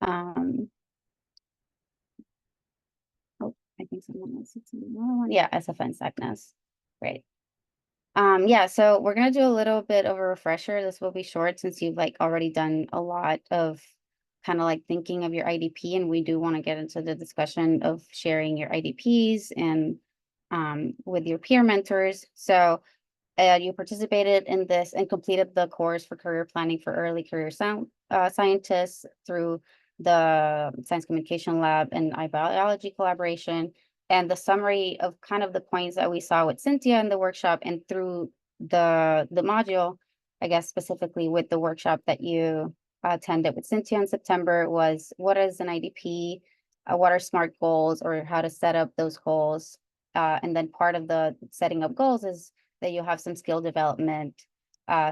Um, oh, I think someone else said another one. Yeah, SFN SACNAS. Great. Yeah, so we're gonna do a little bit of a refresher. This will be short since you've like already done a lot of kind of like thinking of your IDP, and we do want to get into the discussion of sharing your IDPs and with your peer mentors. So you participated in this and completed the course for career planning for early career scientists through the Science Communication Lab and iBiology collaboration. And the summary of kind of the points that we saw with Cynthia in the workshop and through the module, I guess specifically with the workshop that you attended with Cynthia in September was what is an IDP, what are SMART goals or how to set up those goals. And then part of the setting up goals is that you'll have some skill development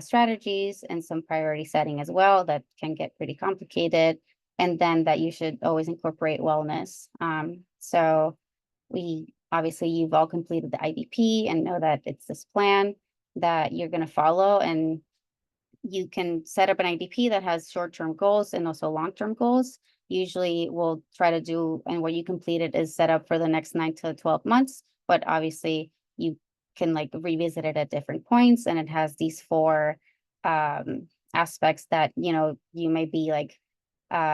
strategies and some priority setting as well that can get pretty complicated. And then that you should always incorporate wellness. So we obviously you've all completed the IDP and know that it's this plan that you're going to follow, and you can set up an IDP that has short-term goals and also long-term goals. Usually we'll try to do, and what you completed is set up for the next 9 to 12 months, but obviously you can like revisit it at different points, and it has these 4 aspects that, you know, you may be like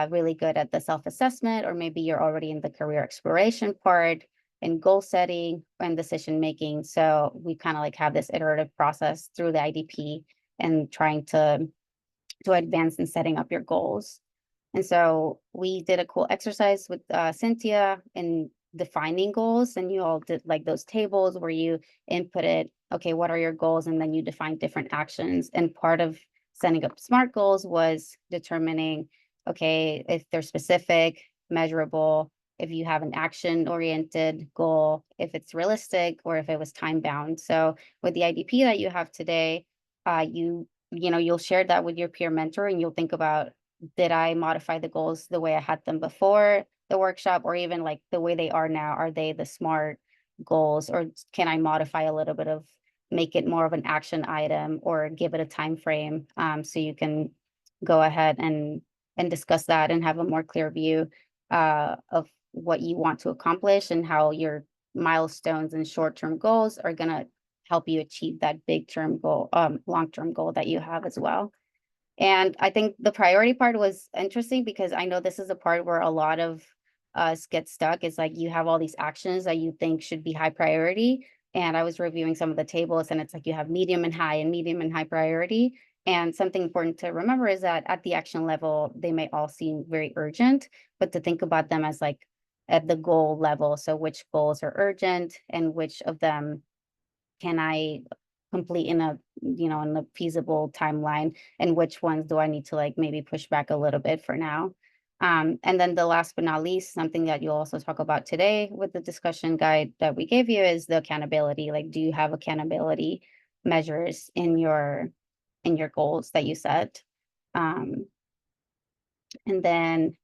really good at the self-assessment, or maybe you're already in the career exploration part and goal setting and decision making. So we kind of like have this iterative process through the IDP and trying to advance in setting up your goals. And so we did a cool exercise with Cynthia in defining goals, and you all did like those tables where you inputted, okay, what are your goals? And then you define different actions. And part of setting up SMART goals was determining, okay, if they're specific, measurable, if you have an action-oriented goal, if it's realistic, or if it was time-bound. So with the IDP that you have today, you know, you'll share that with your peer mentor, and you'll think about, did I modify the goals the way I had them before the workshop, or even like the way they are now? Are they the SMART goals, or can I modify a little bit of make it more of an action item or give it a time frame, so you can go ahead and discuss that and have a more clear view of what you want to accomplish and how your milestones and short-term goals are going to help you achieve that big term goal, long-term goal that you have as well. And I think the priority part was interesting because I know this is a part where a lot of us get stuck. It's like you have all these actions that you think should be high priority. And I was reviewing some of the tables, and it's like you have medium and high priority. And something important to remember is that at the action level, they may all seem very urgent, but to think about them as like at the goal level. So which goals are urgent and which of them can I complete in a, you know, in a feasible timeline, and which ones do I need to like maybe push back a little bit for now. And then the last but not least, something that you'll also talk about today with the discussion guide that we gave you is the accountability. Like, do you have accountability measures in your goals that you set? Um, and then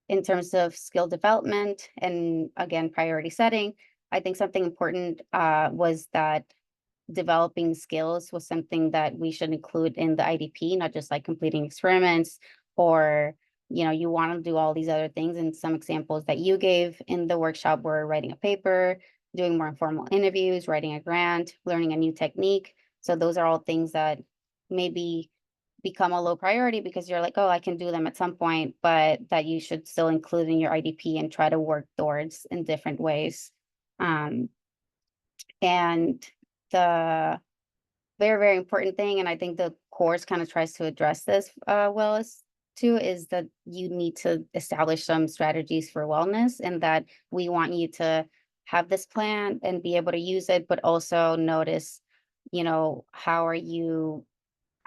in terms of skill development and again, priority setting, I think something important was that developing skills was something that we should include in the IDP, not just like completing experiments or, you know, you want to do all these other things. And some examples that you gave in the workshop were writing a paper, doing more informal interviews, writing a grant, learning a new technique. So those are all things that maybe become a low priority because you're like, oh, I can do them at some point, but that you should still include in your IDP and try to work towards in different ways. Um, and the very, very important thing, and I think the course kind of tries to address this well as too, is that you need to establish some strategies for wellness, and that we want you to have this plan and be able to use it, but also notice, you know, how are you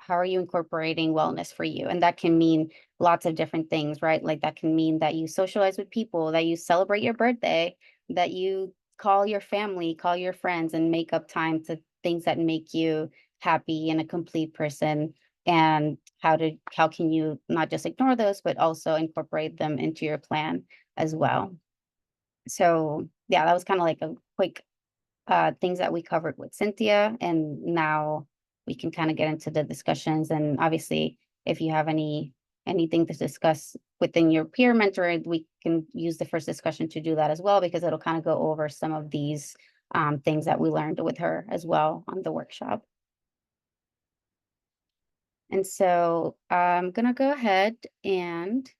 incorporating wellness for you? And that can mean lots of different things, right? Like that can mean that you socialize with people, that you celebrate your birthday, that you call your family, call your friends, and make up time to things that make you happy and a complete person. And how can you not just ignore those, but also incorporate them into your plan as well? So yeah, that was kind of like a quick things that we covered with Cynthia, and now we can kind of get into the discussions. And obviously, if you have any anything to discuss within your peer mentor, we can use the first discussion to do that as well, because it'll kind of go over some of these things that we learned with her as well on the workshop. And so I'm gonna go ahead and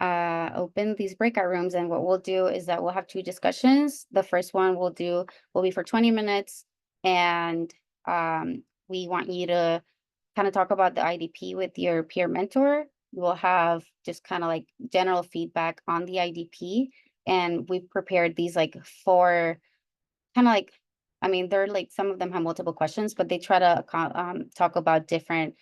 open these breakout rooms, and what we'll do is that we'll have two discussions. The first one will be for 20 minutes, and we want you to kind of talk about the IDP with your peer mentor. We'll have just kind of like general feedback on the IDP, and we've prepared these like four kind of like, I mean, they're like, some of them have multiple questions, but they try to talk about different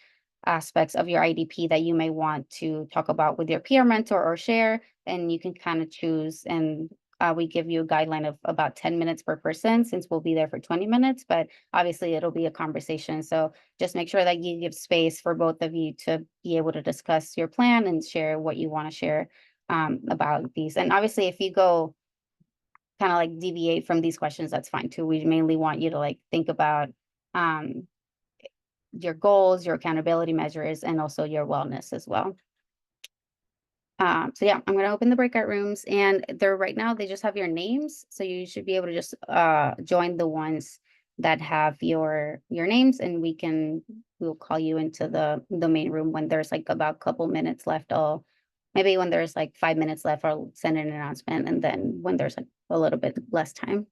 aspects of your IDP that you may want to talk about with your peer mentor or share, and you can kind of choose. And we give you a guideline of about 10 minutes per person, since we'll be there for 20 minutes, but obviously it'll be a conversation. So just make sure that you give space for both of you to be able to discuss your plan and share what you want to share about these. And obviously, if you go kind of like deviate from these questions, that's fine too. We mainly want you to like think about your goals, your accountability measures, and also your wellness as well. So yeah, I'm going to open the breakout rooms, and they're right now, they just have your names. So you should be able to just join the ones that have your names, and we'll call you into the main room when there's like about a couple minutes left. Maybe when there's like 5 minutes left, I'll send an announcement, and then when there's like a little bit less time.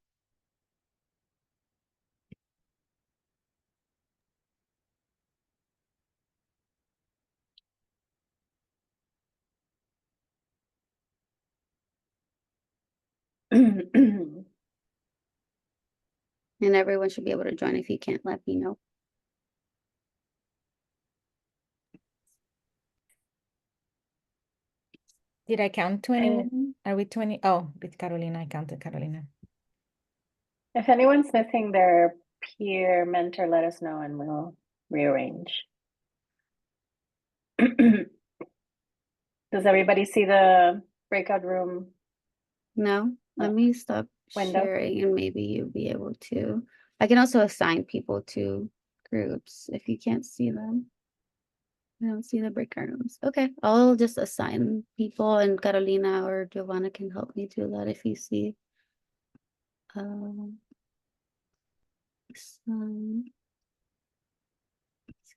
And everyone should be able to join. If you can't, let me know. Did I count 21? Are we 20? Oh, with Carolina, I counted Carolina. If anyone's missing their peer mentor, let us know and we'll rearrange. Does everybody see the breakout room? No, let me stop window? sharing, and maybe you'll be able to. I can also assign people to groups if you can't see them. I don't see the breakout rooms. Okay, I'll just assign people, and Carolina or Giovanna can help me do that if you see. Assign.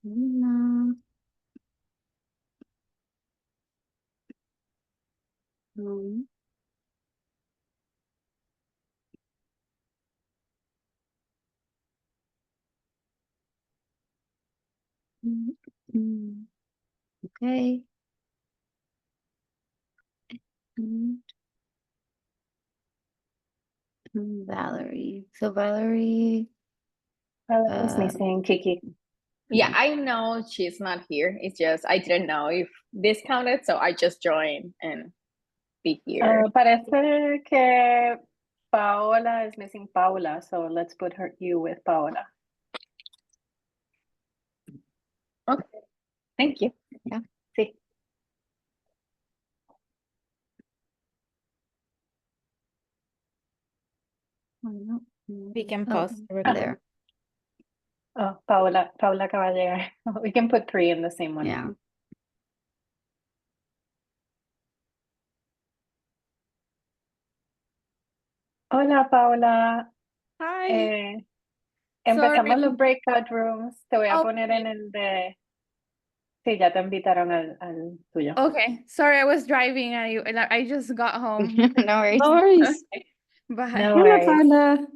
Carolina. Okay. Valerie. So Valerie. Valerie's missing Kiki. Yeah, I know she's not here. It's just I didn't know if this counted, so I just joined and be here. Parece que Paola is missing Paula, so let's put you with Paola. Okay, thank you. Yeah. Sí. We can pause the recording. There. Oh, Paola acaba de llegar. We can put 3 in the same one. Yeah. Hola, Paola. Hi. Empezamos Sorry. los breakout rooms. Te voy a poner en Okay. el de... Sí, ya te invitaron al tuyo. Okay. Sorry, I was driving. I just got home. No worries. No worries. Bye. No Hola, worries. Paula.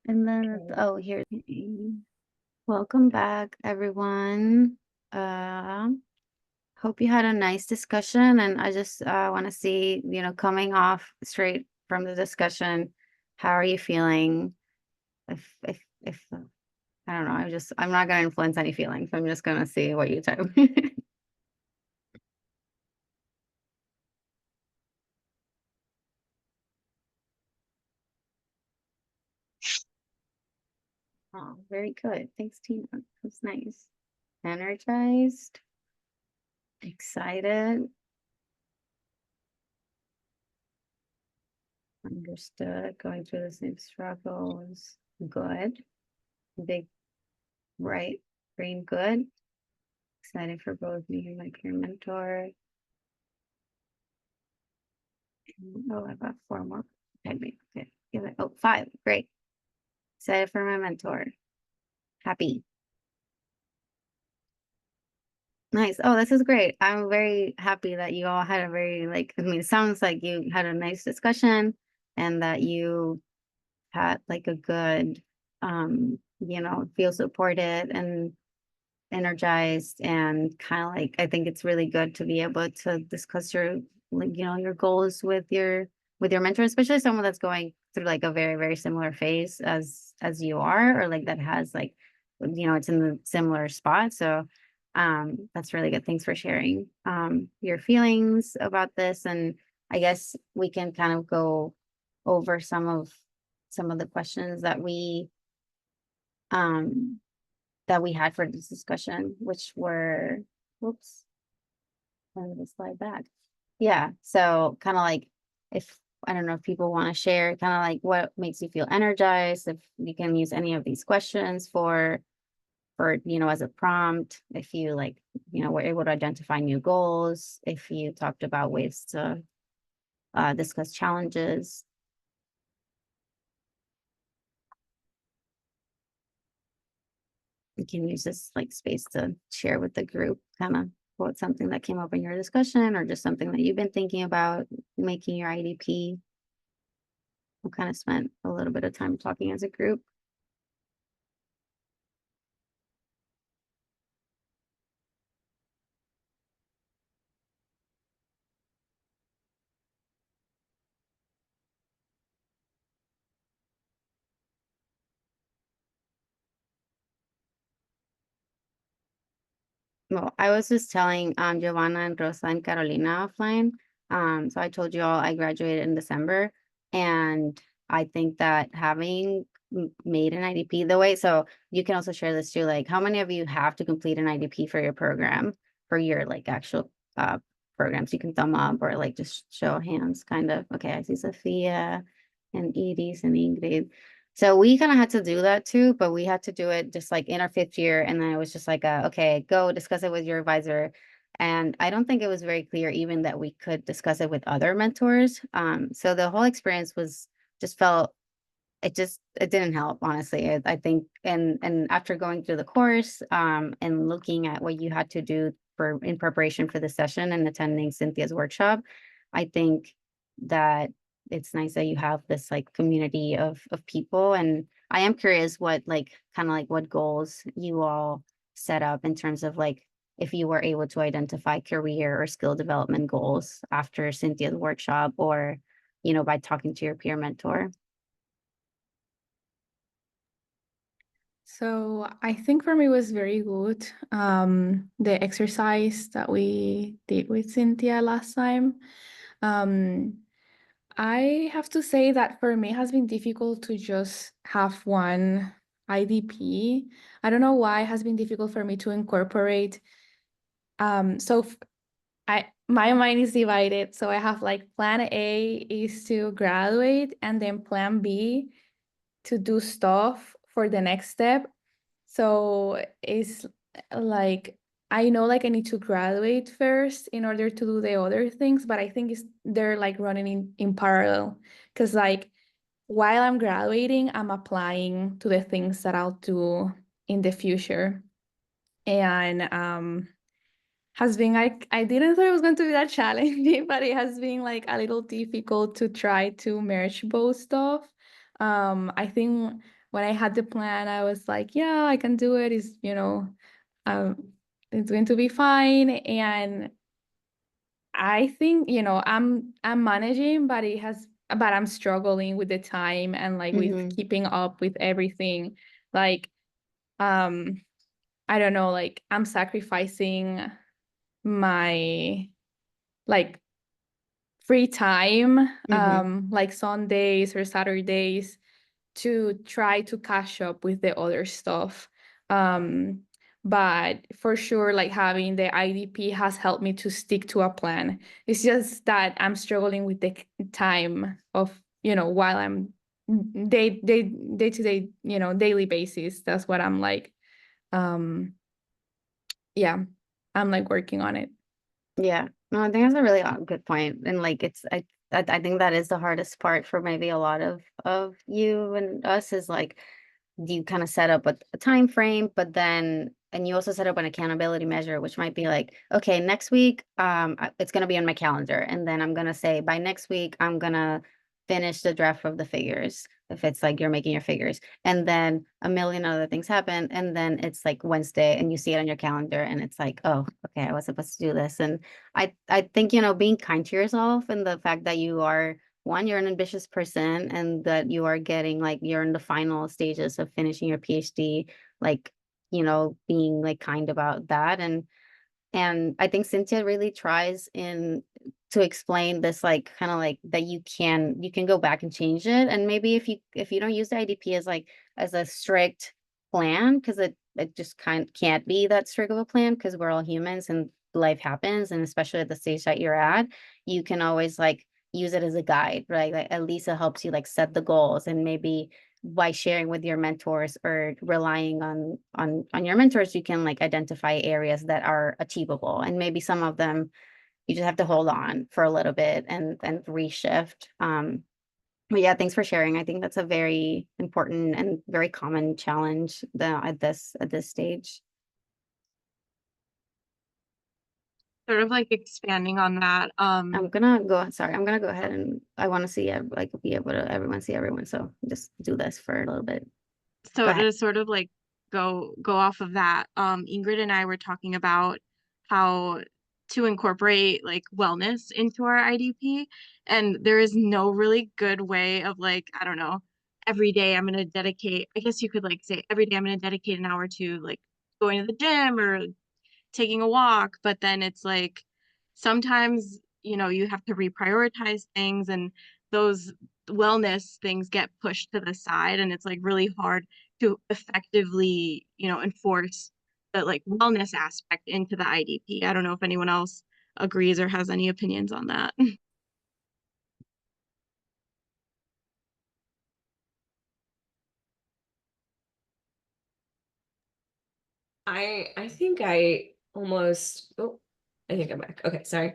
And then, oh, here. Welcome back, everyone. Hope you had a nice discussion, and I just want to see, coming off straight from the discussion, how are you feeling? If I don't know, I'm not going to influence any feelings. I'm just going to see what you type. Oh, very good. Thanks, Tina. That's nice. Energized, excited, understood, going through the same struggles. Good. Big Right. Very good. Excited for both me and my peer mentor. Oh, I've got 4 more. Okay, give it. Oh, 5. Great. Excited for my mentor. Happy. Nice. Oh, this is great. I'm very happy that you all had a very I mean, it sounds like you had a nice discussion and that you had like a good, feel supported and energized and kind of I think it's really good to be able to discuss your your goals with your mentor, especially someone that's going through like a very, very similar phase as you are, or like that has it's in the similar spot. So that's really good. Thanks for sharing your feelings about this. And I guess we can kind of go over some of the questions that we had for this discussion, which were, whoops, let me slide back. Yeah, so kind of if, I don't know if people want to share kind of what makes you feel energized, if you can use any of these questions as a prompt, if you were able to identify new goals, if you talked about ways to discuss challenges. You can use this space to share with the group kind of what's something that came up in your discussion or just something that you've been thinking about making your IDP. We kind of spent a little bit of time talking as a group. Well, I was just telling Giovanna and Rosa and Carolina offline. So I told you all I graduated in December, and I think that having made an IDP the way, so you can also share this too, how many of you have to complete an IDP for your program, for your actual programs? You can thumb up or just show hands kind of. Okay, I see Sophia and Edie's and Ingrid. So we kind of had to do that too, but we had to do it just in our 5th year. And then it was just okay, go discuss it with your advisor. And I don't think it was very clear even that we could discuss it with other mentors. So the whole experience just felt, it didn't help, honestly. I think, and after going through the course, and looking at what you had to do in preparation for the session and attending Cynthia's workshop, I think that it's nice that you have this community of people. And I am curious what what goals you all set up in terms of if you were able to identify career or skill development goals after Cynthia's workshop, or by talking to your peer mentor. So I think for me it was very good. The exercise that we did with Cynthia last time. I have to say that for me it has been difficult to just have one IDP. I don't know why it has been difficult for me to incorporate. My mind is divided. So I have plan A is to graduate, and then plan B to do stuff for the next step. So it's I know I need to graduate first in order to do the other things, but I think they're running in parallel, because while I'm graduating, I'm applying to the things that I'll do in the future. And has been I didn't thought it was going to be that challenging, but it has been a little difficult to try to merge both stuff. I think when I had the plan, I was yeah, I can do it. It's it's going to be fine. And I think I'm managing, but I'm struggling with the time and with keeping up with everything. I don't know, I'm sacrificing my free time, Sundays or Saturdays, to try to catch up with the other stuff. But for sure, having the IDP has helped me to stick to a plan. It's just that I'm struggling with the time of, while I'm day to day, daily basis. That's what I'm Yeah, I'm like working on it. Yeah, no, I think that's a really good point. And like I think that is the hardest part for maybe a lot of you and us is like you kind of set up a time frame, but then and you also set up an accountability measure, which might be like, okay, next week, it's gonna be on my calendar, and then I'm gonna say by next week I'm gonna finish the draft of the figures. If it's like you're making your figures, and then a million other things happen, and then it's like Wednesday, and you see it on your calendar, and it's like, oh, okay, I was supposed to do this, and I think being kind to yourself and the fact that you are one, you're an ambitious person and that you are getting like you're in the final stages of finishing your PhD, like, being like kind about that. And I think Cynthia really tries in to explain this like kind of like that you can go back and change it. And maybe if you don't use the IDP as like as a strict plan, because it just can't be that strict of a plan because we're all humans and life happens, and especially at the stage that you're at, you can always like use it as a guide, right? Like at least it helps you like set the goals, and maybe by sharing with your mentors or relying on your mentors, you can like identify areas that are achievable, and maybe some of them you just have to hold on for a little bit and reshift. But yeah, thanks for sharing. I think that's a very important and very common challenge at this stage. Sort of like expanding on that. I'm gonna go ahead and I want to see like be able to everyone see everyone. So just do this for a little bit. So Go ahead. to sort of like go off of that, Ingrid and I were talking about how to incorporate like wellness into our IDP, and there is no really good way of like, I don't know, every day I'm gonna dedicate, I guess you could like say every day I'm gonna dedicate an hour to like going to the gym or taking a walk, but then it's like sometimes, you have to reprioritize things, and those wellness things get pushed to the side, and it's like really hard to effectively, enforce the like wellness aspect into the IDP. I don't know if anyone else agrees or has any opinions on that. I think I almost I think I'm back. Okay, sorry.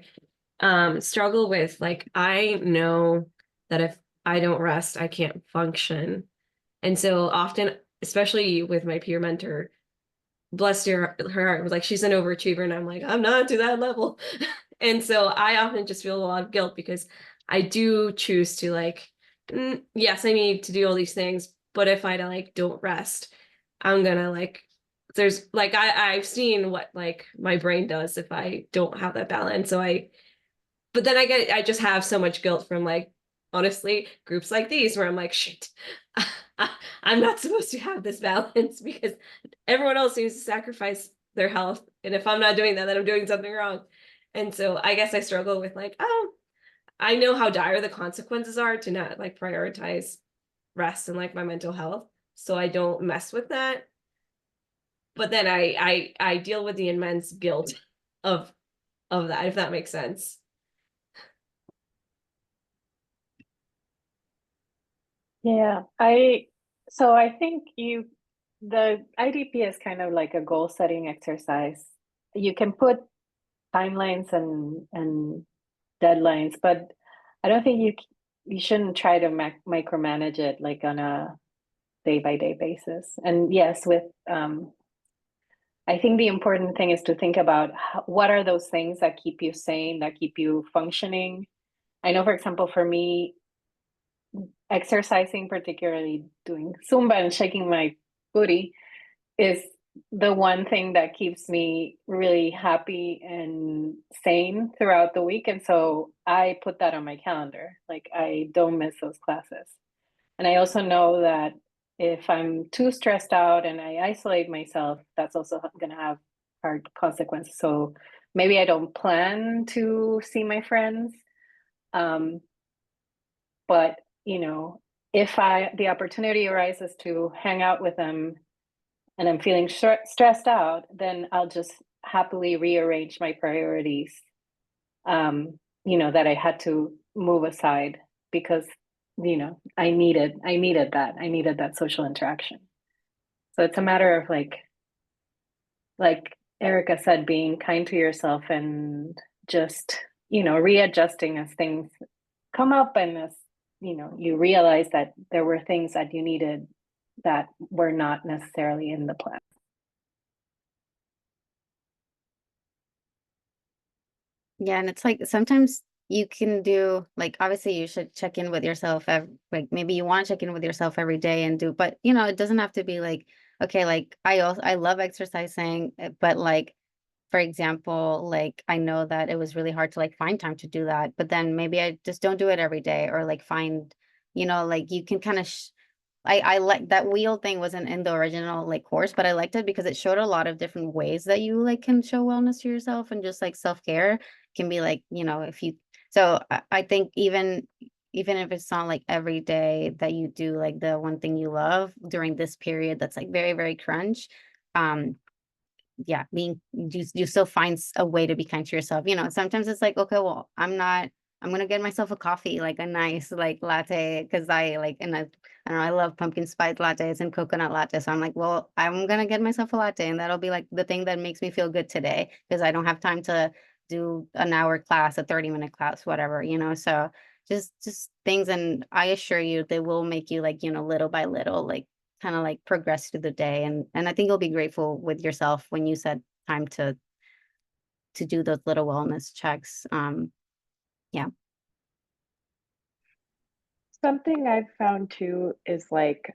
Struggle with like I know that if I don't rest, I can't function. And so often, especially with my peer mentor, bless her heart, was like she's an overachiever, and I'm like, I'm not to that level. And so I often just feel a lot of guilt because I do choose to like, yes, I need to do all these things, but if I like don't rest, I'm gonna like there's like I've seen what like my brain does if I don't have that balance. But then I just have so much guilt from like honestly groups like these where I'm like, shit, I'm not supposed to have this balance because everyone else seems to sacrifice their health. And if I'm not doing that, then I'm doing something wrong. And so I guess I struggle with like, oh, I know how dire the consequences are to not like prioritize rest and like my mental health. So I don't mess with that. But then I deal with the immense guilt of that, if that makes sense. Yeah, so I think the IDP is kind of like a goal setting exercise. You can put timelines and deadlines, but I don't think you shouldn't try to micromanage it like on a day by day basis. And yes, I think the important thing is to think about what are those things that keep you sane, that keep you functioning. I know, for example, for me, exercising, particularly doing Zumba and shaking my booty, is the one thing that keeps me really happy and sane throughout the week. And so I put that on my calendar. Like I don't miss those classes. And I also know that if I'm too stressed out and I isolate myself, that's also going to have hard consequences. So maybe I don't plan to see my friends. But, if the opportunity arises to hang out with them and I'm feeling stressed out, then I'll just happily rearrange my priorities, that I had to move aside because, I needed that social interaction. So it's a matter of like like Erica said, being kind to yourself and just, readjusting as things come up and as, you realize that there were things that you needed that were not necessarily in the plan. Yeah, and it's like sometimes you can do like obviously you should check in with yourself like maybe you want to check in with yourself every day and do, but it doesn't have to be like okay, like I love exercising, but like for example, like I know that it was really hard to like find time to do that, but then maybe I just don't do it every day or like find, like you can kind of I like that wheel thing wasn't in the original like course, but I liked it because it showed a lot of different ways that you like can show wellness to yourself and just like self-care can be like, if you so I think even if it's not like every day that you do like the one thing you love during this period that's like very, very crunch, yeah, you still find a way to be kind to yourself. Sometimes it's like, okay, well, I'm gonna get myself a coffee, like a nice like latte, because I like and I don't know, I love pumpkin spice lattes and coconut lattes. So I'm like, well, I'm gonna get myself a latte, and that'll be like the thing that makes me feel good today because I don't have time to do an hour class, a 30-minute class, whatever, So just things, and I assure you, they will make you like, little by little, like kind of like progress through the day. And I think you'll be grateful with yourself when you set time to do those little wellness checks. Yeah. Something I've found too is like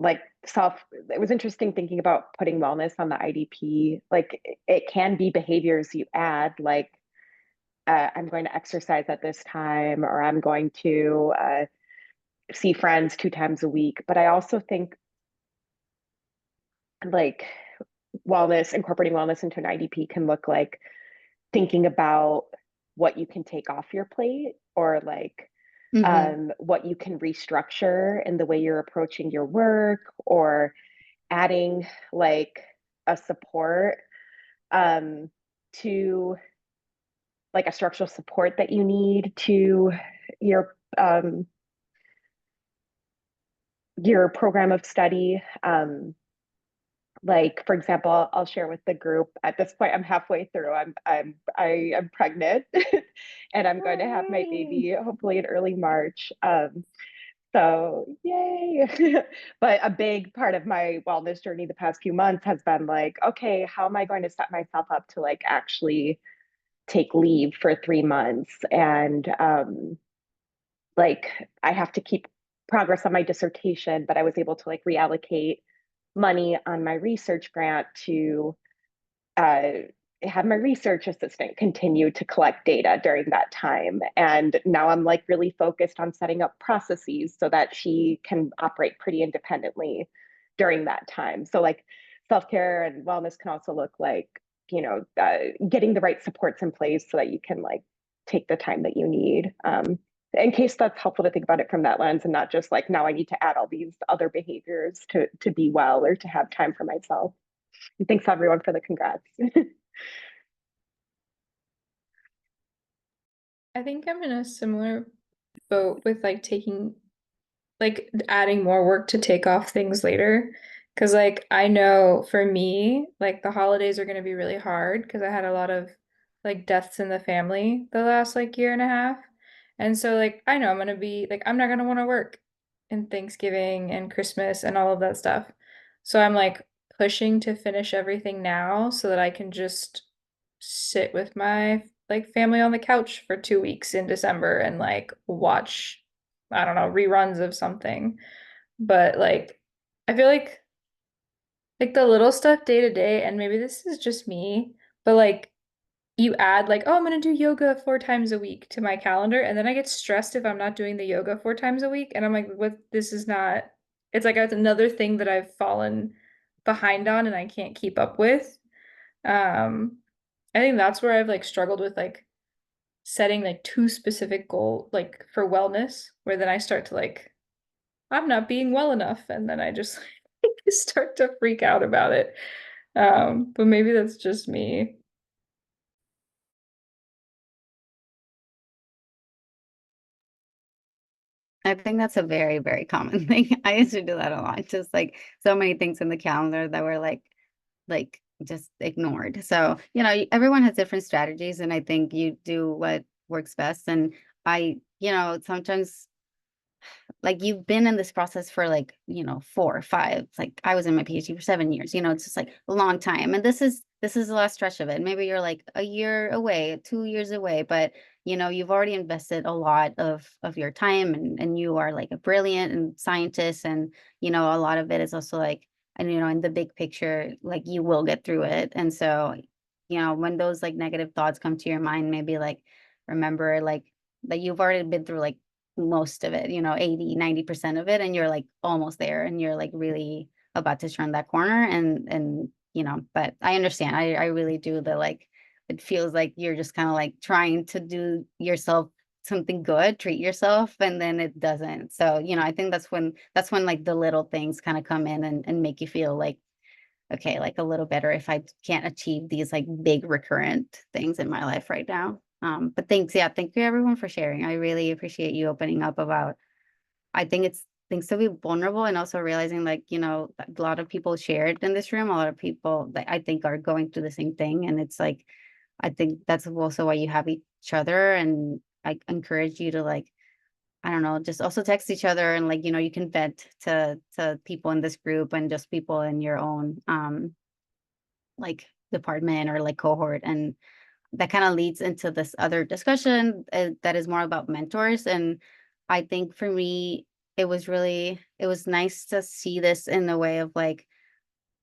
it was interesting thinking about putting wellness on the IDP. Like it can be behaviors you add, like I'm going to exercise at this time, or I'm going to see friends 2 times a week. But I also think like incorporating wellness into an IDP can look like thinking about what you can take off your plate, or like what you can restructure in the way you're approaching your work, or adding like a support to like a structural support that you need to your program of study. Like for example, I'll share with the group. At this point, I'm halfway through. I am pregnant, and I'm going to have my baby hopefully in early March. So yay! But a big part of my wellness journey the past few months has been like, okay, how am I going to set myself up to like actually take leave for 3 months? And like I have to keep progress on my dissertation, but I was able to like reallocate money on my research grant to uh, have my research assistant continue to collect data during that time. And now I'm like really focused on setting up processes so that she can operate pretty independently during that time. So like self-care and wellness can also look like, getting the right supports in place so that you can like take the time that you need. In case that's helpful to think about it from that lens and not just like, now I need to add all these other behaviors to be well or to have time for myself. And thanks everyone for the congrats. I think I'm in a similar boat with like adding more work to take off things later. Cause like I know for me, like the holidays are gonna be really hard because I had a lot of like deaths in the family the last like year and a half. And so like I know I'm gonna be like I'm not gonna want to work in Thanksgiving and Christmas and all of that stuff. So I'm like pushing to finish everything now so that I can just sit with my like family on the couch for 2 weeks in December and like watch, I don't know, reruns of something. But like I feel like the little stuff day to day, and maybe this is just me, but like you add like, oh, I'm gonna do yoga 4 times a week to my calendar, and then I get stressed if I'm not doing the yoga 4 times a week, and I'm like, what? This is not. It's like it's another thing that I've fallen behind on, and I can't keep up with. I think that's where I've like struggled with like setting like too specific goal like for wellness, where then I start to like, I'm not being well enough, and then I just start to freak out about it. But maybe that's just me. I think that's a very, very common thing. I used to do that a lot. Just like so many things in the calendar that were like like just ignored. So, you know, everyone has different strategies, and I think you do what works best. And you know, sometimes like you've been in this process for like, you know, 4 or 5, like I was in my PhD for 7 years, you know, it's just like a long time. And this is the last stretch of it. Maybe you're like a year away, 2 years away, but you know, you've already invested a lot of your time, and you are like a brilliant and scientist. And, you know, a lot of it is also like, and you know, in the big picture, like you will get through it. And so, you know, when those like negative thoughts come to your mind, maybe like remember like that you've already been through like most of it, you know, 80-90% of it, and you're like almost there, and you're like really about to turn that corner. And you know, but I understand. I really do. The like, it feels like you're just kind of like trying to do yourself something good, treat yourself, and then it doesn't. So, you know, I think that's when like the little things kind of come in and make you feel like, okay, like a little better if I can't achieve these like big recurrent things in my life right now. But thanks, yeah, thank you everyone for sharing. I really appreciate you opening up about, I think it's things to be vulnerable, and also realizing like, you know, a lot of people shared in this room, a lot of people that I think are going through the same thing. And it's like, I think that's also why you have each other. And I encourage you to like, I don't know, just also text each other, and like, you know, you can vent to people in this group and just people in your own like department or like cohort. And that kind of leads into this other discussion that is more about mentors. And I think for me, it was nice to see this in the way of like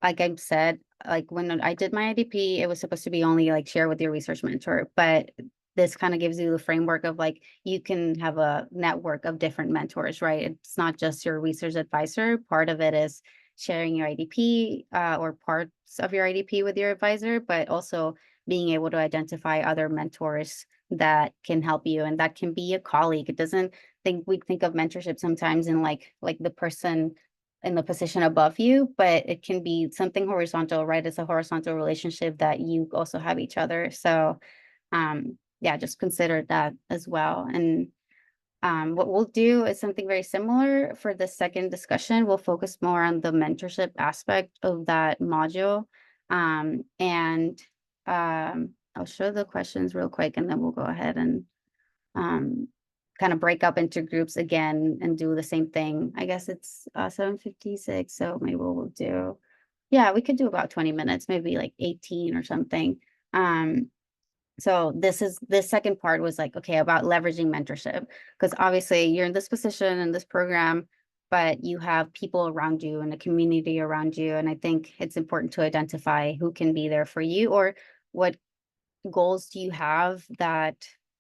I said, like when I did my IDP, it was supposed to be only like share with your research mentor, but this kind of gives you the framework of like you can have a network of different mentors, right? It's not just your research advisor. Part of it is sharing your IDP or parts of your IDP with your advisor, but also being able to identify other mentors that can help you, and that can be a colleague. It doesn't think we think of mentorship sometimes in like the person in the position above you, but it can be something horizontal, right? It's a horizontal relationship that you also have each other. So yeah, just consider that as well. And what we'll do is something very similar for the second discussion. We'll focus more on the mentorship aspect of that module. And I'll show the questions real quick, and then we'll go ahead and kind of break up into groups again and do the same thing. I guess it's 7:56, so maybe we'll do, yeah, we could do about 20 minutes, maybe like 18 or something. So this second part was like, okay, about leveraging mentorship, because obviously you're in this position in this program, but you have people around you and a community around you. And I think it's important to identify who can be there for you, or what goals do you have that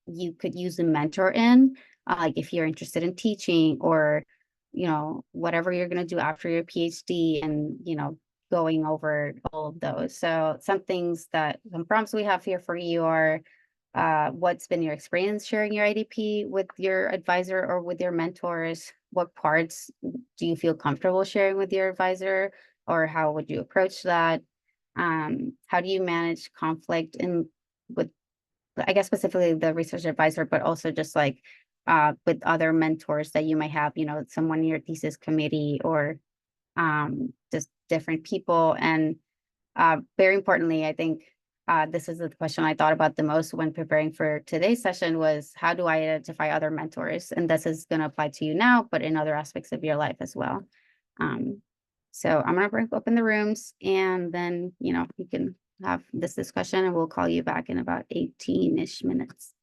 you could use a mentor in, like if you're interested in teaching, or you know, whatever you're going to do after your PhD, and you know, going over all of those. So some prompts we have here for you are what's been your experience sharing your IDP with your advisor or with your mentors? What parts do you feel comfortable sharing with your advisor, or how would you approach that? How do you manage conflict with, I guess, specifically the research advisor, but also just like with other mentors that you might have, you know, someone in your thesis committee, or just different people. And very importantly, I think this is the question I thought about the most when preparing for today's session was, how do I identify other mentors? And this is going to apply to you now, but in other aspects of your life as well. So I'm going to break open the rooms, and then, you know, you can have this discussion, and we'll call you back in about 18-ish minutes.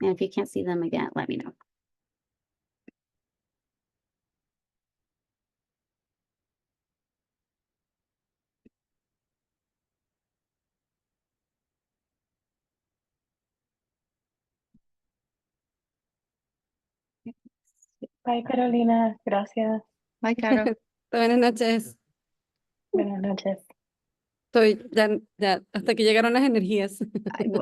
And if you can't see them again, let me know. Bye, Carolina. Gracias. Bye, Caro. Buenas noches. Buenas noches. Estoy ya hasta que llegaron las energías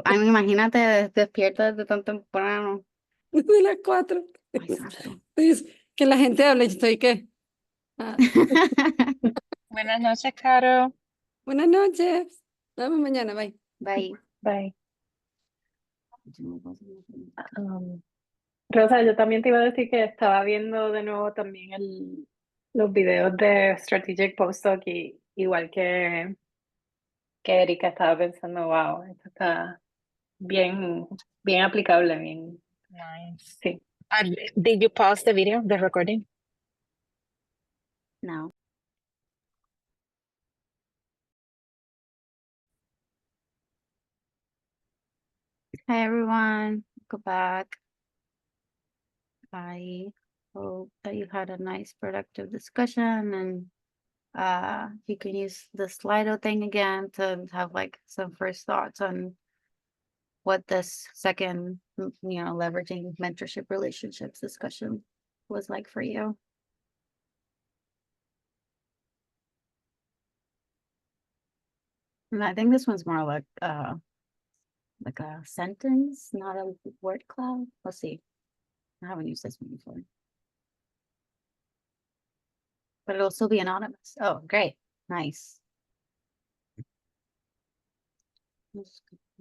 Ay, imagínate, despierta desde tan temprano. de las 4. Ay, santo. Que la gente hable, yo estoy que. Ah, Buenas noches, Caro. buenas noches. Nos vemos mañana, bye. Bye. Bye. Um, Rosa, yo también te iba a decir que estaba viendo de nuevo también los videos de Strategic Postdoc y igual que Erika estaba pensando, wow, esto está bien, bien aplicable, bien, Nice. sí. Did you pause the video, the recording? No. Hi, everyone. Go back. I hope that you had a nice, productive discussion, and you can use the Slido thing again to have like some first thoughts on what this second, leveraging mentorship relationships discussion was like for you. And I think this one's more like a sentence, not a word cloud. Let's see. I haven't used this one before. But it'll still be anonymous. Oh, great. Nice.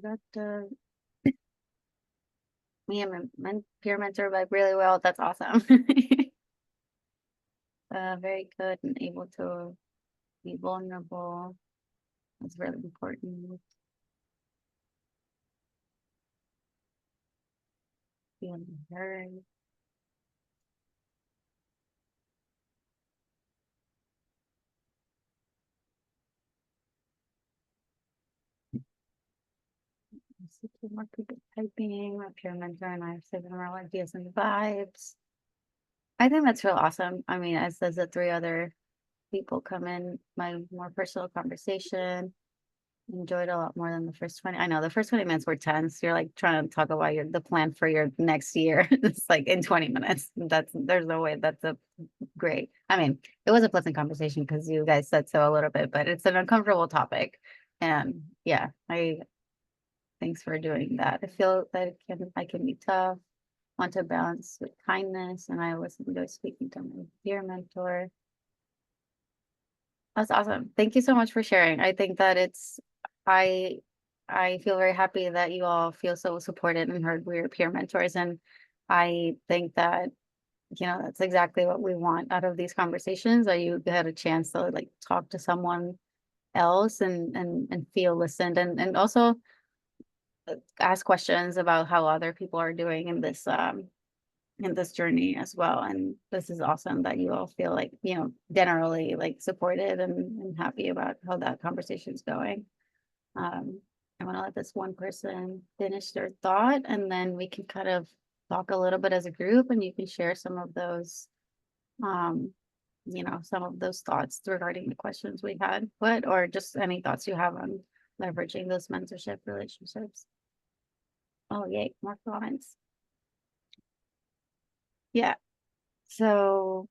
That me and my peer mentor like really well. That's awesome. Very good and able to be vulnerable. That's really important. Feeling heard. More people typing. My peer mentor and I have similar ideas and vibes. I think that's real awesome. I mean, as does the 3 other people come in, my more personal conversation. Enjoyed a lot more than the first 20. I know the first 20 minutes were tense. You're like trying to talk about the plan for your next year. It's like in 20 minutes. There's no way that's a great. I mean, it was a pleasant conversation because you guys said so a little bit, but it's an uncomfortable topic. And yeah, thanks for doing that. I feel that I can be tough, want to balance with kindness, and I always enjoy speaking to my dear mentor. That's awesome. Thank you so much for sharing. I think that I feel very happy that you all feel so supported and heard we're peer mentors. And I think that, that's exactly what we want out of these conversations, that you had a chance to like talk to someone else and feel listened and also ask questions about how other people are doing in this journey as well. And this is awesome that you all feel like, generally like supported and happy about how that conversation is going. I want to let this one person finish their thought, and then we can kind of talk a little bit as a group, and you can share some of those, some of those thoughts regarding the questions we had, or just any thoughts you have on leveraging those mentorship relationships. Oh, yay, more comments. Yeah. So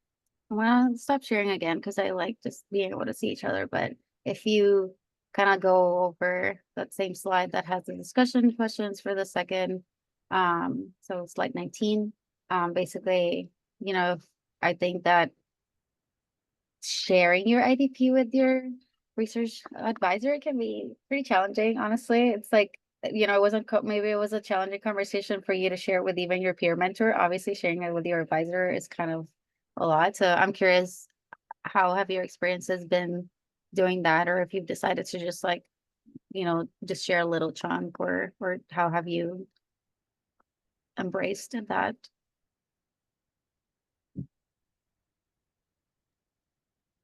I'm gonna stop sharing again because I like just being able to see each other. But if you kind of go over that same slide that has the discussion questions for the second, so slide 19, basically, I think that sharing your IDP with your research advisor can be pretty challenging, honestly. It's like, it wasn't, maybe it was a challenging conversation for you to share with even your peer mentor. Obviously, sharing it with your advisor is kind of a lot. So I'm curious, how have your experiences been doing that? Or if you've decided to just like, just share a little chunk, or how have you embraced that?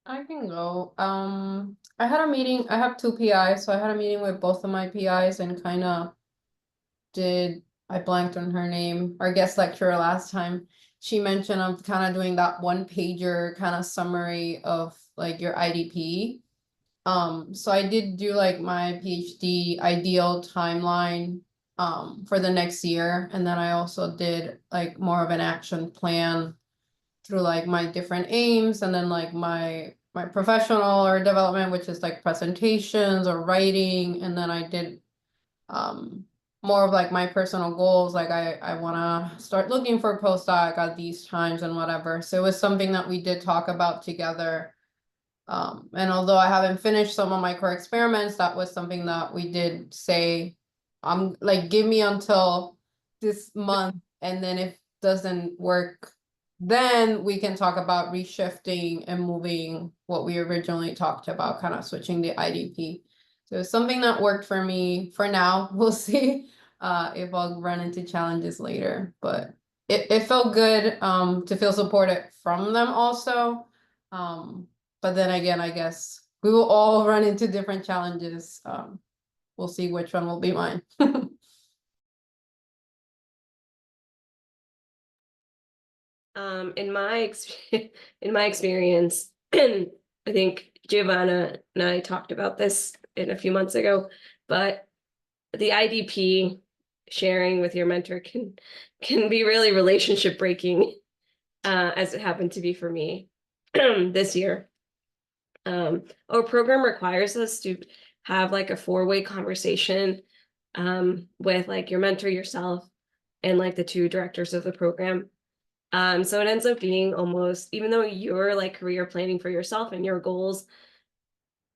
I can go. I had a meeting. I have 2 PIs, so I had a meeting with both of my PIs and kind of I blanked on her name, our guest lecturer last time. She mentioned I'm kind of doing that 1-pager kind of summary of like your IDP. So I did do like my PhD ideal timeline for the next year, and then I also did like more of an action plan through like my different aims, and then like my professional or development, which is like presentations or writing, and then I did more of like my personal goals, like I want to start looking for a postdoc at these times and whatever. So it was something that we did talk about together. And although I haven't finished some of my core experiments, that was something that we did say, like, give me until this month, and then if doesn't work, then we can talk about reshifting and moving what we originally talked about, kind of switching the IDP. So it's something that worked for me for now. We'll see if I'll run into challenges later, but it felt good to feel supported from them also. But then again, I guess we will all run into different challenges. We'll see which one will be mine. In my in my experience, I think Giovanna and I talked about this a few months ago, but the IDP sharing with your mentor can be really relationship breaking, as it happened to be for me this year. Our program requires us to have like a 4-way conversation with like your mentor, yourself, and like the 2 directors of the program. So it ends up being almost, even though you're like career planning for yourself and your goals,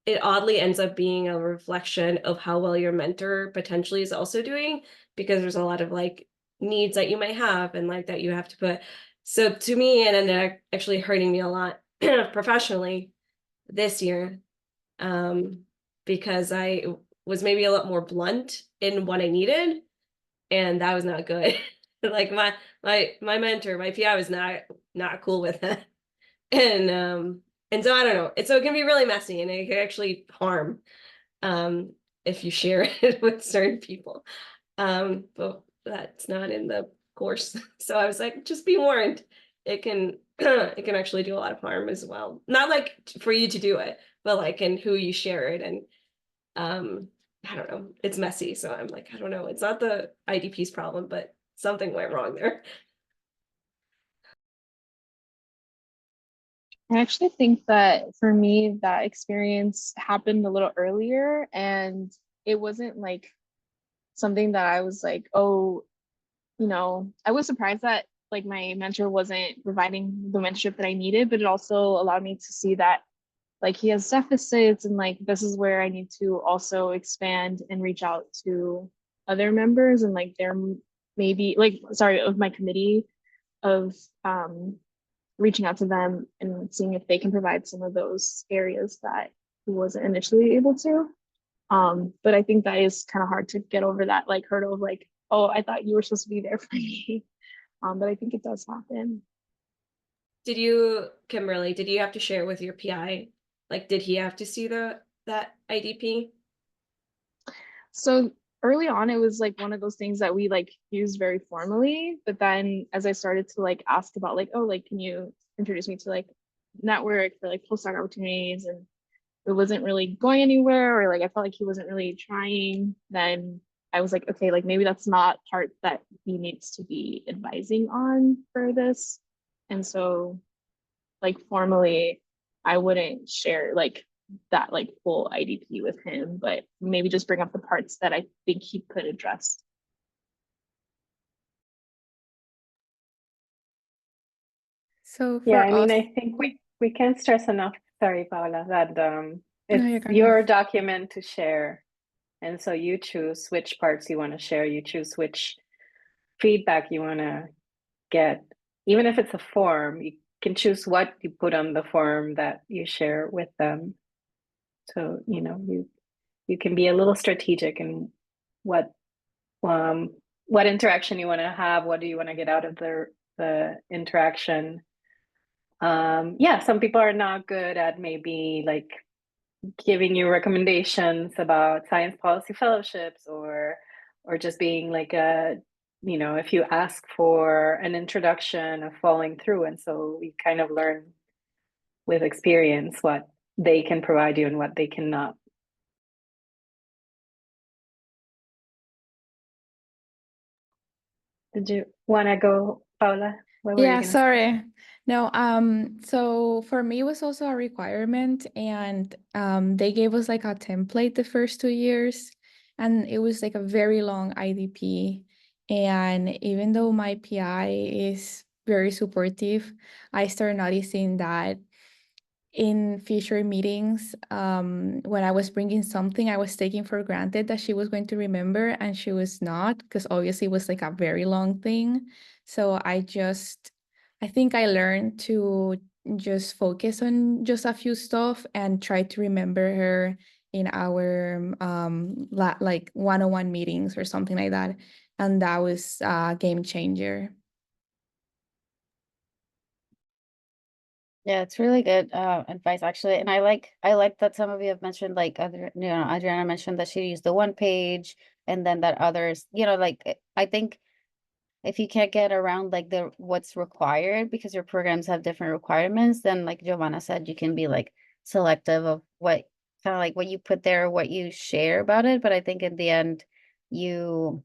it oddly ends up being a reflection of how well your mentor potentially is also doing, because there's a lot of like needs that you might have and like that you have to put. So to me, it ended up actually hurting me a lot professionally this year, because I was maybe a lot more blunt in what I needed, and that was not good. Like my mentor, my PI was not cool with it. And so I don't know. So it can be really messy, and it can actually harm if you share it with certain people. But that's not in the course. So I was like, just be warned. It can it can actually do a lot of harm as well. Not like for you to do it, but like in who you share it. And I don't know. It's messy. So I'm like, I don't know. It's not the IDP's problem, but something went wrong there. I actually think that for me, that experience happened a little earlier, and it wasn't like something that I was like, oh, I was surprised that like my mentor wasn't providing the mentorship that I needed, but it also allowed me to see that like he has deficits, and like this is where I need to also expand and reach out to other members, and like there maybe like, sorry, of my committee, of reaching out to them and seeing if they can provide some of those areas that he wasn't initially able to. But I think that is kind of hard to get over that like hurdle of like, oh, I thought you were supposed to be there for me. But I think it does happen. Did you, Kimberly, did you have to share with your PI? Like, did he have to see that IDP? So early on, it was like one of those things that we like used very formally. But then as I started to like ask about like, oh, like, can you introduce me to like network for like postdoc opportunities, and it wasn't really going anywhere, or like I felt like he wasn't really trying, then I was like, okay, like maybe that's not part that he needs to be advising on for this. And so like formally, I wouldn't share like that like full IDP with him, but maybe just bring up the parts that I think he could address. So Yeah, for I mean, us, I think we can't stress enough, sorry, Paula, that you're it's gonna- your document to share. And so you choose which parts you want to share, you choose which feedback you want to get. Even if it's a form, you can choose what you put on the form that you share with them. So, you can be a little strategic in what interaction you want to have, what do you want to get out of the interaction. Yeah, some people are not good at maybe like giving you recommendations about science policy fellowships, or just being like if you ask for an introduction of following through. And so we kind of learn with experience what they can provide you and what they cannot. Did you want to go, Paula? What were you Yeah, gonna say? sorry. No, so for me it was also a requirement, and they gave us like a template the first 2 years, and it was like a very long IDP. And even though my PI is very supportive, I started noticing that in future meetings, when I was bringing something, I was taking for granted that she was going to remember, and she was not, because obviously it was like a very long thing. So I think I learned to just focus on just a few stuff and try to remember her in our like one-on-one meetings or something like that. And that was a game changer. Yeah, it's really good advice actually. And I like that some of you have mentioned like other, Adriana mentioned that she used the one page and then that others, like I think if you can't get around like the what's required because your programs have different requirements, then like Giovanna said, you can be like selective of what kind of like what you put there, what you share about it. But I think in the end, you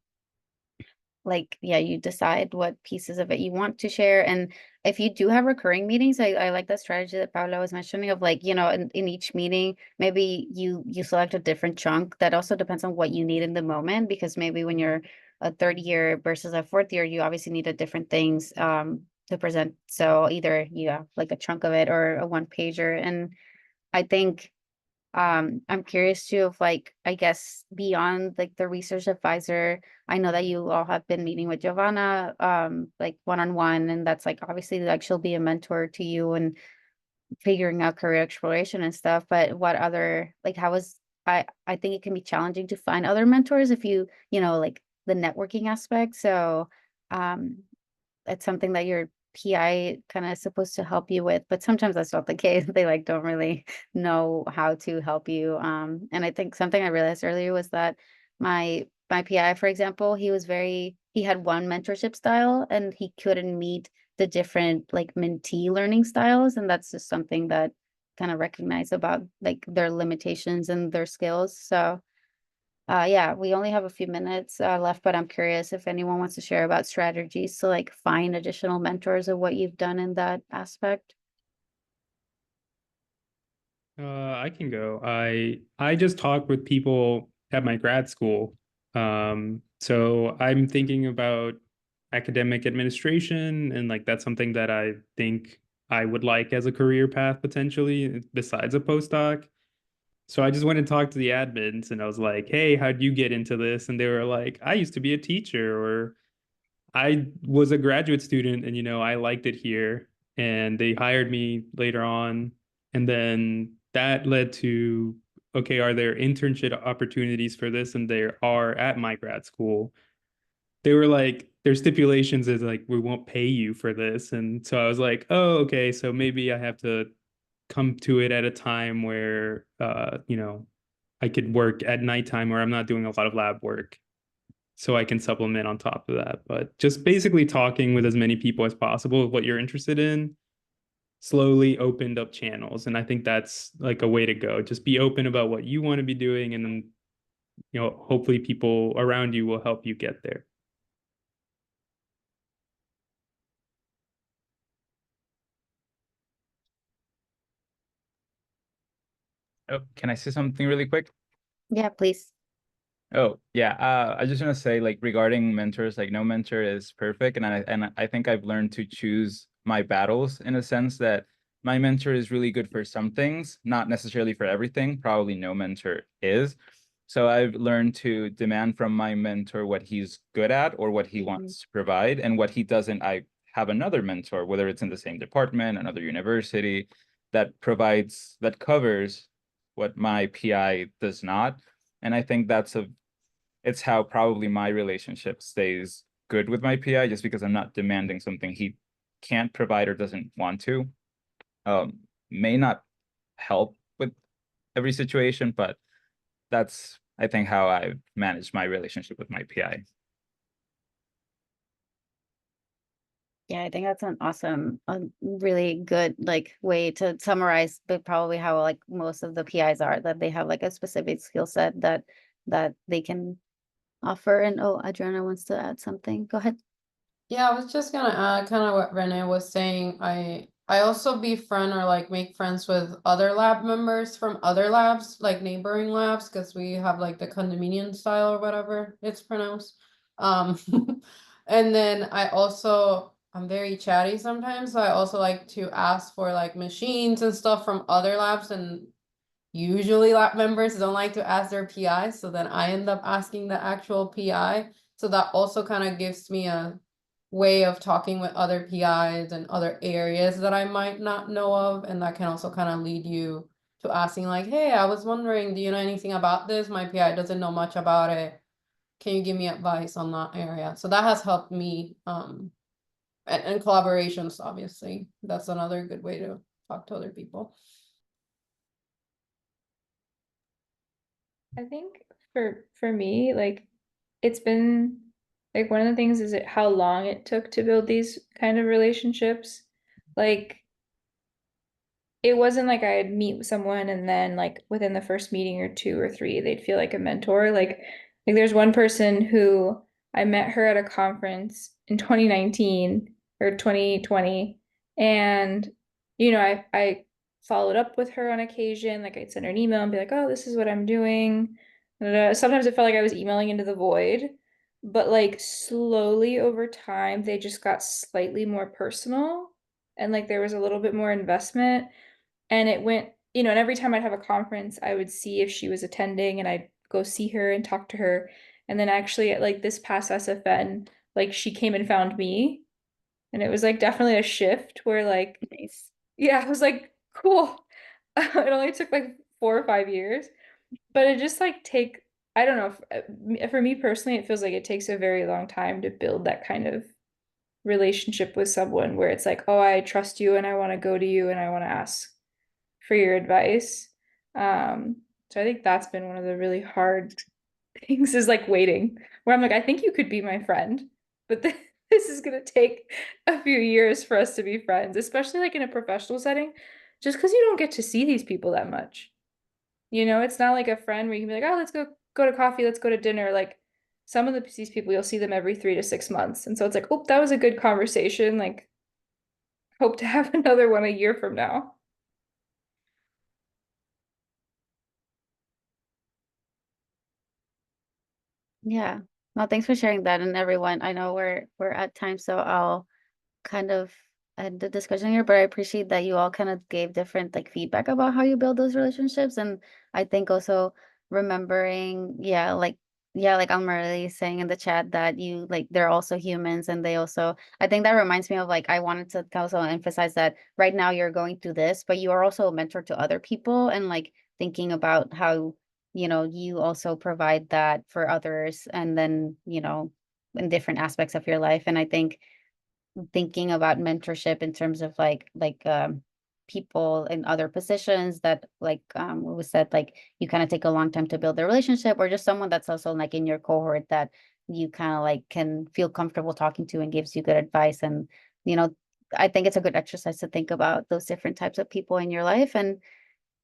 like, yeah, you decide what pieces of it you want to share. And if you do have recurring meetings, I like that strategy that Paula was mentioning of like, in each meeting, maybe you select a different chunk. That also depends on what you need in the moment, because maybe when you're a third year versus a fourth year, you obviously need a different things to present. So either you have like a chunk of it or a one pager. And I think I'm curious too of like, I guess beyond like the research advisor, I know that you all have been meeting with Giovanna, like one-on-one, and that's like obviously like she'll be a mentor to you and figuring out career exploration and stuff. But what other like how was I think it can be challenging to find other mentors if like the networking aspect. So it's something that your PI kind of supposed to help you with, but sometimes that's not the case. They like don't really know how to help you. And I think something I realized earlier was that my PI, for example, he had one mentorship style and he couldn't meet the different like mentee learning styles. And that's just something that kind of recognize about like their limitations and their skills. So yeah, we only have a few minutes left, but I'm curious if anyone wants to share about strategies to like find additional mentors or what you've done in that aspect. I can go. I just talked with people at my grad school. So I'm thinking about academic administration, and like that's something that I think I would like as a career path potentially besides a postdoc. So I just went and talked to the admins and I was like, "Hey, how'd you get into this?" And they were like, "I used to be a teacher," or "I was a graduate student and I liked it here." And they hired me later on. And then that led to, okay, are there internship opportunities for this? And there are at my grad school. They were like, their stipulations is like, we won't pay you for this. And so I was like, oh, okay, so maybe I have to come to it at a time where I could work at nighttime where I'm not doing a lot of lab work, so I can supplement on top of that. But just basically talking with as many people as possible of what you're interested in slowly opened up channels. And I think that's like a way to go. Just be open about what you want to be doing, and then hopefully people around you will help you get there. Oh, can I say something really quick? Yeah, please. Oh, yeah. I just want to say, like, regarding mentors, like, no mentor is perfect, and I think I've learned to choose my battles in a sense that my mentor is really good for some things, not necessarily for everything. Probably no mentor is. So I've learned to demand from my mentor what he's good at or what he wants to provide, and what he doesn't, I have another mentor, whether it's in the same department, another university, that covers what my PI does not. And I think it's how probably my relationship stays good with my PI, just because I'm not demanding something he can't provide or doesn't want to. May not help with every situation, but that's, I think, how I manage my relationship with my PI. Yeah, I think that's an awesome, really good like way to summarize, but probably how like most of the PIs are, that they have like a specific skill set that they can offer. And oh, Adriana wants to add something. Go ahead. Yeah, I was just gonna add kind of what Renee was saying. I also befriend or like make friends with other lab members from other labs, like neighboring labs, because we have like the condominium style or whatever it's pronounced. And then I'm very chatty sometimes, so I also like to ask for like machines and stuff from other labs, and usually lab members don't like to ask their PI, so then I end up asking the actual PI. So that also kind of gives me a way of talking with other PIs and other areas that I might not know of, and that can also kind of lead you to asking like, hey, I was wondering, do you know anything about this? My PI doesn't know much about it. Can you give me advice on that area? So that has helped me, and collaborations, obviously. That's another good way to talk to other people. I think for me, like it's been like one of the things is how long it took to build these kind of relationships. Like it wasn't like I'd meet with someone and then like within the first meeting or two or three, they'd feel like a mentor. Like there's one person who I met her at a conference in 2019 or 2020. And, you know, I followed up with her on occasion. Like I'd send her an email and be like, oh, this is what I'm doing. Sometimes it felt like I was emailing into the void. But like slowly over time, they just got slightly more personal and like there was a little bit more investment. And it went, you know, and every time I'd have a conference, I would see if she was attending and I'd go see her and talk to her. And then actually at like this past SFN, like she came and found me. And it was like definitely a shift where like, Nice. yeah, I was like, cool. It only took like 4 or 5 years, but it just like I don't know, for me personally, it feels like it takes a very long time to build that kind of relationship with someone where it's like, oh, I trust you and I want to go to you and I want to ask for your advice. So I think that's been one of the really hard things is like waiting, where I'm like, I think you could be my friend, but this is gonna take a few years for us to be friends, especially like in a professional setting, just because you don't get to see these people that much. You know, it's not like a friend where you can be like, oh, let's go to coffee, let's go to dinner. Like some of these people, you'll see them every 3 to 6 months. And so it's like, oh, that was a good conversation. Like, hope to have another one a year from now. Yeah. Well, thanks for sharing that. And everyone, I know we're at time, so I'll kind of end the discussion here, but I appreciate that you all kind of gave different like feedback about how you build those relationships. And I think also remembering, like I'm really saying in the chat that you like they're also humans and they also I think that reminds me of like I wanted to also emphasize that right now you're going through this, but you are also a mentor to other people and like thinking about how, you also provide that for others and then, in different aspects of your life. And I think thinking about mentorship in terms of people in other positions that what was said, like you kind of take a long time to build a relationship or just someone that's also like in your cohort that you kind of like can feel comfortable talking to and gives you good advice. And you know I think it's a good exercise to think about those different types of people in your life.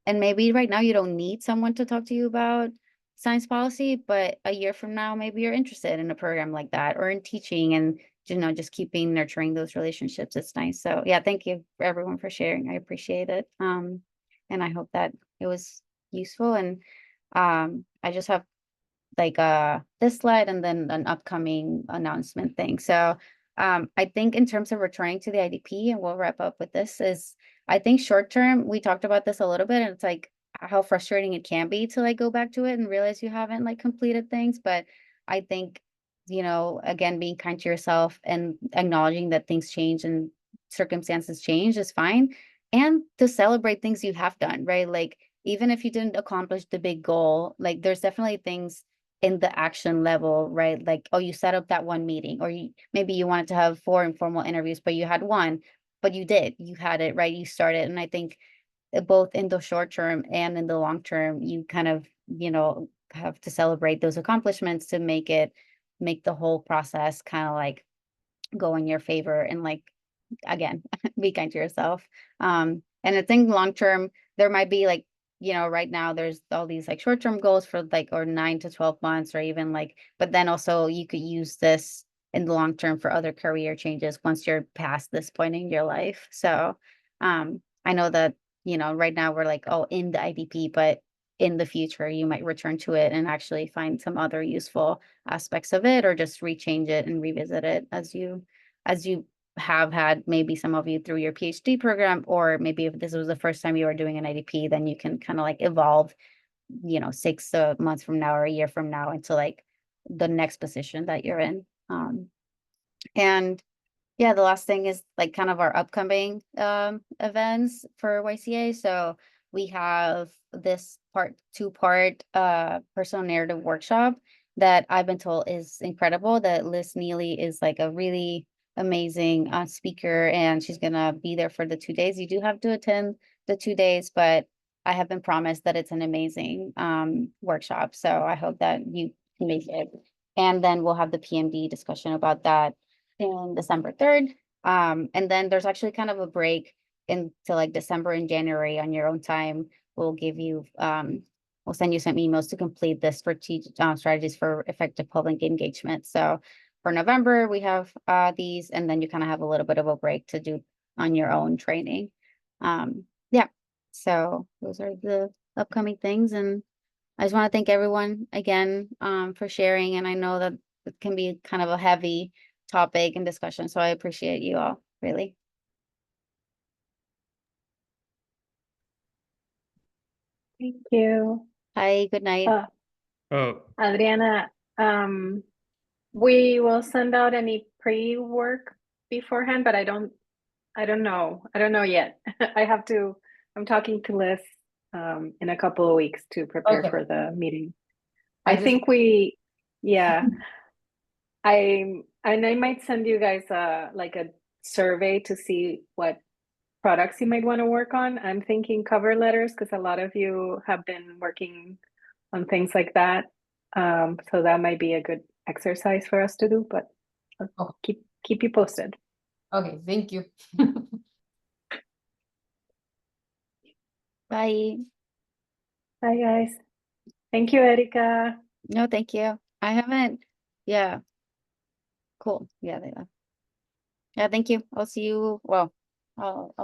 And maybe right now you don't need someone to talk to you about science policy, but a year from now, maybe you're interested in a program like that or in teaching and, just keeping nurturing those relationships. It's nice. So yeah, thank you for everyone for sharing. I appreciate it. And I hope that it was useful. And I just have like this slide and then an upcoming announcement thing. So I think in terms of returning to the IDP, and we'll wrap up with this, is I think short term, we talked about this a little bit, and it's like how frustrating it can be to like go back to it and realize you haven't like completed things. But I think, again, being kind to yourself and acknowledging that things change and circumstances change is fine. And to celebrate things you have done, right? Like even if you didn't accomplish the big goal, like there's definitely things in the action level, right? Like, oh, you set up that one meeting, or maybe you wanted to have 4 informal interviews, but you had one, but you had it, right? You started. And I think both in the short term and in the long term, you kind of, have to celebrate those accomplishments to make the whole process kind of like go in your favor and like again, be kind to yourself. And I think long term, there might be like, right now there's all these like short term goals for like or 9 to 12 months or even like, but then also you could use this in the long term for other career changes once you're past this point in your life. So I know that, right now we're like, oh, in the IDP, but in the future you might return to it and actually find some other useful aspects of it or just rechange it and revisit it as you have had maybe some of you through your PhD program, or maybe if this was the first time you were doing an IDP, then you can kind of like evolve, 6 months from now or a year from now into like the next position that you're in. And Yeah, the last thing is like kind of our upcoming events for YCA. So we have this two-part personal narrative workshop that I've been told is incredible. That Liz Neely is like a really amazing speaker, and she's gonna be there for the 2 days. You do have to attend the 2 days, but I have been promised that it's an amazing workshop. So I hope that you can make it. And then we'll have the PMD discussion about that in December 3rd. And then there's actually kind of a break into like December and January on your own time. We'll give you, we'll send you some emails to complete the strategies for effective public engagement. So for November, we have these, and then you kind of have a little bit of a break to do on your own training. Yeah, so those are the upcoming things. And I just want to thank everyone again for sharing. And I know that it can be kind of a heavy topic and discussion, so I appreciate you all, really. Thank you. Hi, good night. Oh, Adriana, we will send out any pre-work beforehand, but I don't know yet. I'm talking to Liz in a couple of weeks to prepare Okay. for the meeting. I I think yeah. I might send you guys like a survey to see what products you might want to work on. I'm thinking cover letters because a lot of you have been working on things like that. So that might be a good exercise for us to do, but I'll keep you posted. Okay, thank you. Bye. Bye guys. Thank you, Erika. No, thank you. I haven't, yeah. Cool. Yeah, they left. Yeah, thank you. I'll see you, well, I'll